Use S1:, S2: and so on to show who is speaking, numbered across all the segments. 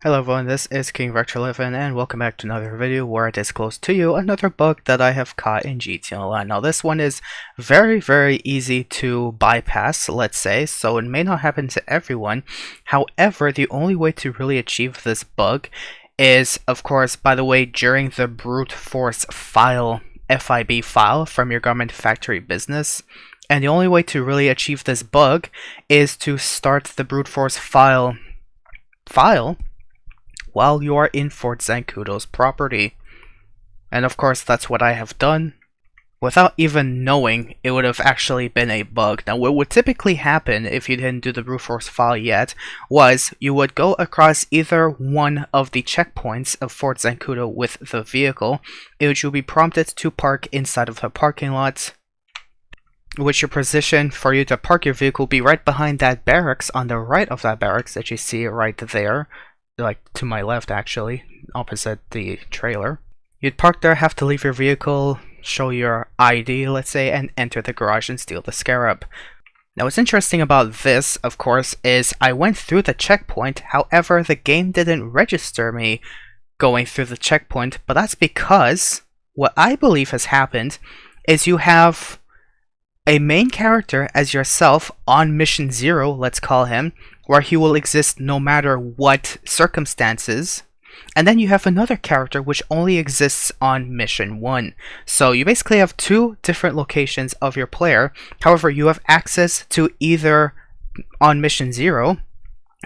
S1: Hello everyone, this is King Rector11 and welcome back to another video where I disclose to you another bug that I have caught in GTA Online. Now this one is very easy to bypass, let's say, so it may not happen to everyone. However, the only way to really achieve this bug is, of course, by the way, during the brute force file, FIB file from your government factory business. And the only way to really achieve this bug is to start the brute force file while you are in Fort Zancudo's property. And of course that's what I have done. Without even knowing, it would have actually been a bug. Now what would typically happen if you didn't do the brute force file yet was you would go across either one of the checkpoints of Fort Zancudo with the vehicle, in which you'll be prompted to park inside of the parking lot, which your position for you to park your vehicle will be right behind that barracks, on the right of that barracks that you see right there. Like to my left actually, opposite the trailer. You'd park there, have to leave your vehicle, show your ID, let's say, and enter the garage and steal the scarab. Now what's interesting about this, of course, is I went through the checkpoint, however the game didn't register me going through the checkpoint, but that's because what I believe has happened is you have a main character as yourself on mission 0, let's call him, where he will exist no matter what circumstances, and then you have another character which only exists on mission 1. So you basically have two different locations of your player. However, you have access to either on mission 0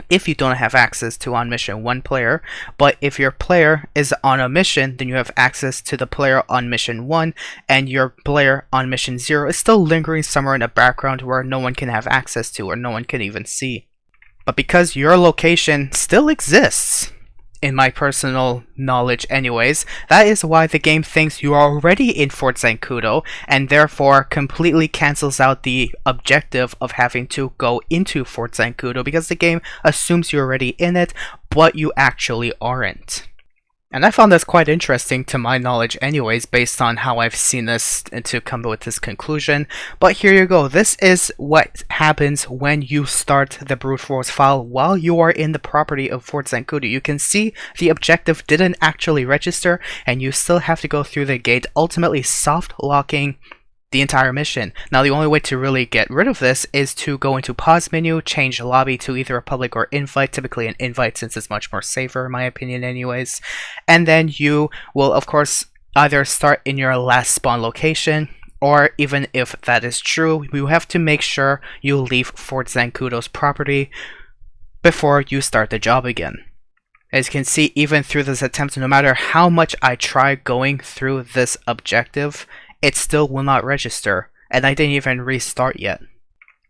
S1: if you don't have access to on mission 1 player, but if your player is on a mission, then you have access to the player on mission 1, and your player on mission 0 is still lingering somewhere in the background where no one can have access to or no one can even see. But because your location still exists, in my personal knowledge anyways, that is why the game thinks you are already in Fort Zancudo, and therefore completely cancels out the objective of having to go into Fort Zancudo, because the game assumes you're already in it, but you actually aren't. And I found this quite interesting to my knowledge anyways, based on how I've seen this to come with this conclusion. But here you go, this is what happens when you start the brute force file while you are in the property of Fort Zancudo. You can see the objective didn't actually register, and you still have to go through the gate, ultimately soft locking the entire mission. Now the only way to really get rid of this is to go into pause menu, change lobby to either a public or invite, typically an invite since it's much more safer in my opinion anyways, and then you will of course either start in your last spawn location, or even if that is true, you have to make sure you leave Fort Zancudo's property before you start the job again. As you can see, even through this attempt, no matter how much I try going through this objective, it still will not register, and I didn't even restart yet.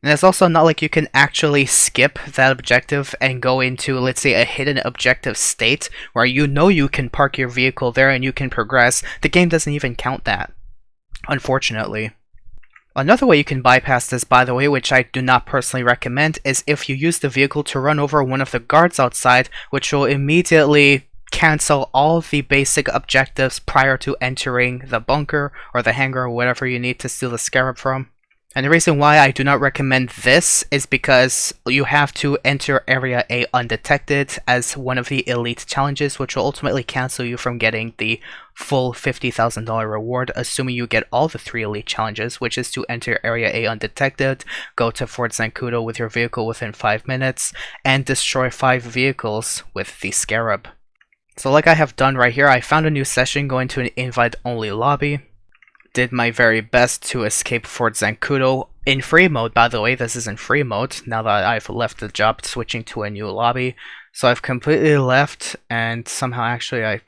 S1: And it's also not like you can actually skip that objective and go into, let's say, a hidden objective state where you know you can park your vehicle there and you can progress. The game doesn't even count that, unfortunately. Another way you can bypass this, by the way, which I do not personally recommend, is if you use the vehicle to run over one of the guards outside, which will immediately cancel all the basic objectives prior to entering the bunker or the hangar or whatever you need to steal the scarab from. And the reason why I do not recommend this is because you have to enter Area A undetected as one of the elite challenges, which will ultimately cancel you from getting the full $50,000 reward, assuming you get all the 3 elite challenges, which is to enter Area A undetected, go to Fort Zancudo with your vehicle within 5 minutes, and destroy 5 vehicles with the scarab. So like I have done right here, I found a new session going to an invite-only lobby. Did my very best to escape Fort Zancudo in free mode, by the way. This is in free mode now that I've left the job, switching to a new lobby. So I've completely left, and somehow actually I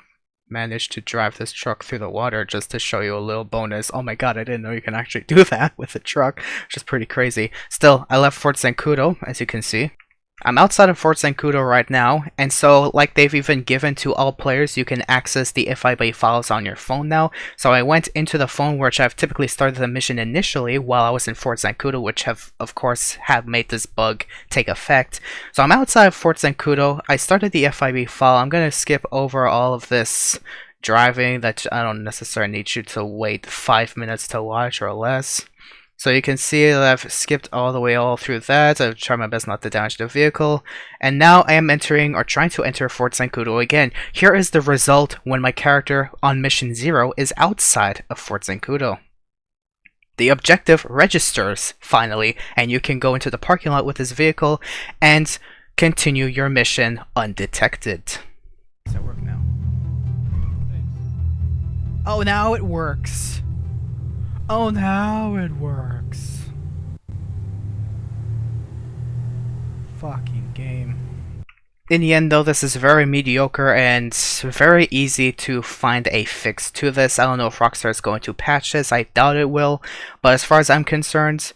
S1: managed to drive this truck through the water just to show you a little bonus. Oh my god, I didn't know you can actually do that with a truck, which is pretty crazy. Still, I left Fort Zancudo, as you can see. I'm outside of Fort Zancudo right now, and so like they've even given to all players, you can access the FIB files on your phone now. So I went into the phone, which I've typically started the mission initially while I was in Fort Zancudo, which have made this bug take effect. So I'm outside of Fort Zancudo. I started the FIB file. I'm going to skip over all of this driving that I don't necessarily need you to wait 5 minutes to watch or less. So you can see that I've skipped all through that. I've tried my best not to damage the vehicle. And now I am entering, or trying to enter, Fort Zancudo again. Here is the result when my character on mission 0 is outside of Fort Zancudo. The objective registers, finally, and you can go into the parking lot with this vehicle and continue your mission undetected. Does that work now? Oh, now it works. Oh, now it works. Fucking game. In the end, though, this is very mediocre and very easy to find a fix to this. I don't know if Rockstar is going to patch this. I doubt it will. But as far as I'm concerned,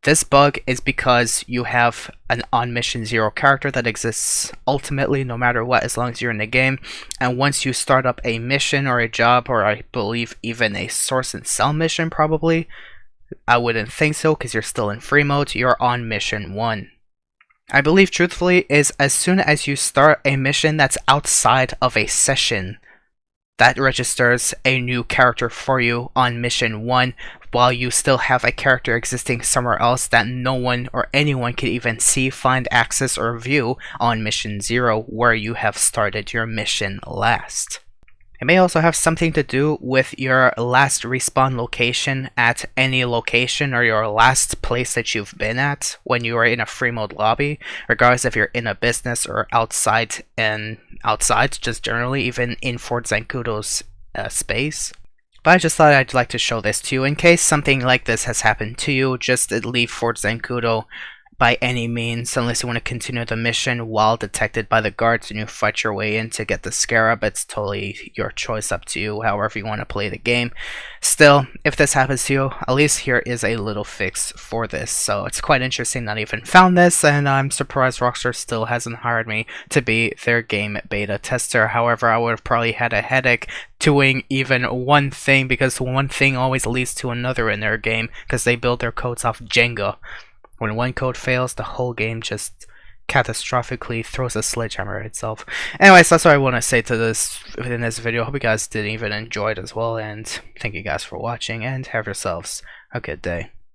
S1: this bug is because you have an on mission 0 character that exists ultimately no matter what, as long as you're in the game. And once you start up a mission or a job, or I believe even a source and sell mission probably, I wouldn't think so because you're still in free mode, you're on mission 1. I believe truthfully is as soon as you start a mission that's outside of a session, that registers a new character for you on mission 1, while you still have a character existing somewhere else that no one or anyone can even see, find, access, or view on mission 0, where you have started your mission last. It may also have something to do with your last respawn location at any location, or your last place that you've been at when you were in a free mode lobby, regardless if you're in a business or outside, just generally, even in Fort Zancudo's space. But I just thought I'd like to show this to you in case something like this has happened to you. Just leave Fort Zancudo by any means, unless you want to continue the mission while detected by the guards and you fight your way in to get the scarab. It's totally your choice, up to you, however you want to play the game. Still, if this happens to you, at least here is a little fix for this. So it's quite interesting that I even found this, and I'm surprised Rockstar still hasn't hired me to be their game beta tester. However, I would have probably had a headache doing even one thing, because one thing always leads to another in their game, because they build their codes off Jenga. When one code fails, the whole game just catastrophically throws a sledgehammer at itself. Anyways, that's what I want to say to this in this video. Hope you guys did even enjoy it as well, and thank you guys for watching, and have yourselves a good day.